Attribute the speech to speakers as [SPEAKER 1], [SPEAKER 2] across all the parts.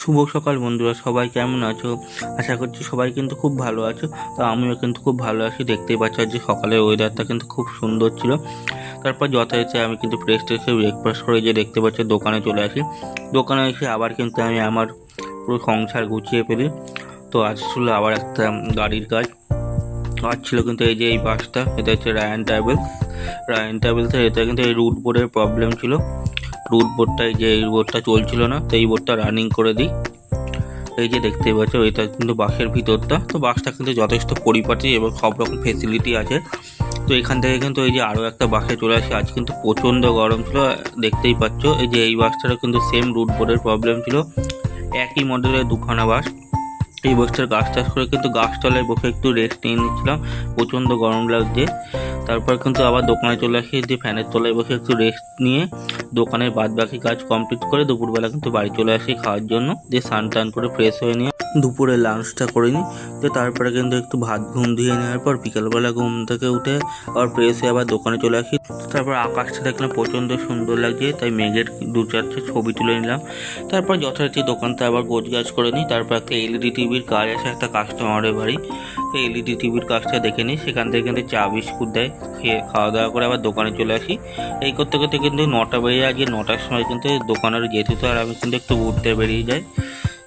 [SPEAKER 1] শুভ সকাল বন্ধুরা, সবাই কেমন আছো? আশা করছি সবাই কিন্তু খুব ভালো আছো। তো আমিও কিন্তু খুব ভালো আছি। দেখতেই পাচ্ছ যে সকালের ওয়েদারটা কিন্তু খুব সুন্দর ছিল। তারপর যথারীতি আমি কিন্তু ফ্রেশ ট্রেশে ব্রেকফাস্ট করে যে দেখতে পাচ্ছ দোকানে চলে আসি। দোকানে এসে আবার কিন্তু আমি আমার পুরো সংসার গুছিয়ে ফেলি। তো আজ ছিল আবার একটা গাড়ির কাজ ছিল, কিন্তু এই যে এই বাসটা, এটা হচ্ছে রায়ান ট্রাভেলসের। এটা কিন্তু এই রুট বোর্ডের প্রবলেম ছিল। রুট বোর্ডটাই যে এই বোর্ডটা চলছিল না, তো এই বোর্ডটা রানিং করে দিই। এই যে দেখতেই পাচ্ছ এটা কিন্তু বাসের ভিতরটা। তো বাসটা কিন্তু যথেষ্ট পরিপাটি এবং সব রকম ফেসিলিটি আছে। তো এখান থেকে কিন্তু এই যে আরও একটা বাসে চলে আসে। আজ কিন্তু প্রচণ্ড গরম ছিল, দেখতেই পাচ্ছ। এই যে এই বাসটারও কিন্তু সেম রুট বোর্ডের প্রবলেম ছিল। একই মডেলের দুখানা বাস। এই বাসটার গাছ টাছ করে কিন্তু গাছতলায় বসে একটু রেস্ট নিয়ে নিচ্ছিলাম, প্রচণ্ড গরম লাগছে। তারপর কিন্তু আবার দোকানে চলে আসি, যে ফ্যানের তলায় বসে একটু রেস্ট নিয়ে দোকানের বাদ বাকি কাজ কমপ্লিট করে দুপুরবেলা কিন্তু বাড়ি চলে আসি খাওয়ার জন্য। দিয়ে স্নান টান করে ফ্রেশ হয়ে নিয়ে দুপুরে লাঞ্চটা করে নিই। তো তারপরে কিন্তু একটু ভাত ঘুম দিয়ে নেওয়ার পর বিকালবেলা ঘুম থেকে উঠে আবার ফ্রেশ হয়ে আবার দোকানে চলে আসি। তারপর আকাশটা দেখলাম প্রচণ্ড সুন্দর লাগছে, তাই মেঘের দু চারটে ছবি তুলে নিলাম। তারপর যথারীতি দোকানটা আবার গোছগাছ করে নিই। তারপর একটা এলইডি টিভির কাজ আছে একটা কাস্টমারের বাড়ি। তো এলইডি টিভির কাজটা দেখে নিই। সেখান থেকে কিন্তু চা বিস্কুট দেয়, খেয়ে খাওয়া দাওয়া করে আবার দোকানে চলে আসি। এই করতে করতে কিন্তু 9টা বেজে যায়। 9টার সময় কিন্তু দোকানের যেহেতু, তো আর আমি কিন্তু একটু ঘুরতে বেরিয়ে যাই।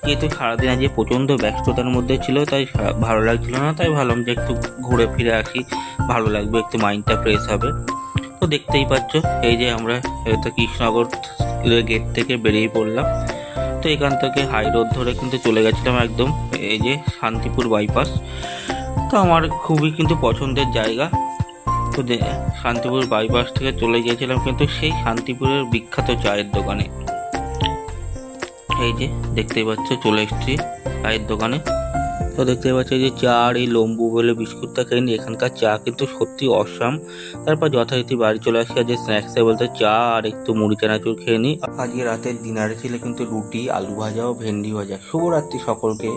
[SPEAKER 1] যেহেতু সারাদিন আজকে প্রচণ্ড ব্যস্ততার মধ্যে ছিল, তাই ভালো লাগছিল না। তাই ভাবলাম যে একটু ঘুরে ফিরে আসি, ভালো লাগবে, একটু মাইন্ডটা ফ্রেশ হবে। তো দেখতেই পাচ্ছ এই যে আমরা এটা কৃষ্ণনগর গেট থেকে বেরিয়ে পড়লাম। তো এখান থেকে হাই রোড ধরে কিন্তু চলে গেছিলাম একদম এই যে শান্তিপুর বাইপাস। তো আমার খুবই কিন্তু পছন্দের জায়গা। তো শান্তিপুর বাইপাস থেকে চলে গিয়েছিলাম কিন্তু সেই শান্তিপুরের বিখ্যাত চায়ের দোকানে। এই যে দেখতেই পাচ্ছ চলে এসেছি চায়ের দোকানে। তো দেখতেই পাচ্ছ যে চা আর এই লম্বু বলে বিস্কুটটা খেয়ে নিই। এখানকার চা কিন্তু সত্যি অসাম। তারপর যথারীতি বাড়ি চলে আসি। আজকে স্ন্যাক্সে বলতে চা আর একটু মুড়ি চানাচুর খেয়ে নিই। আজকে রাতের ডিনারে ছিল কিন্তু রুটি, আলু ভাজা ও ভেন্ডি ভাজা। শুভরাত্রি সকলকে।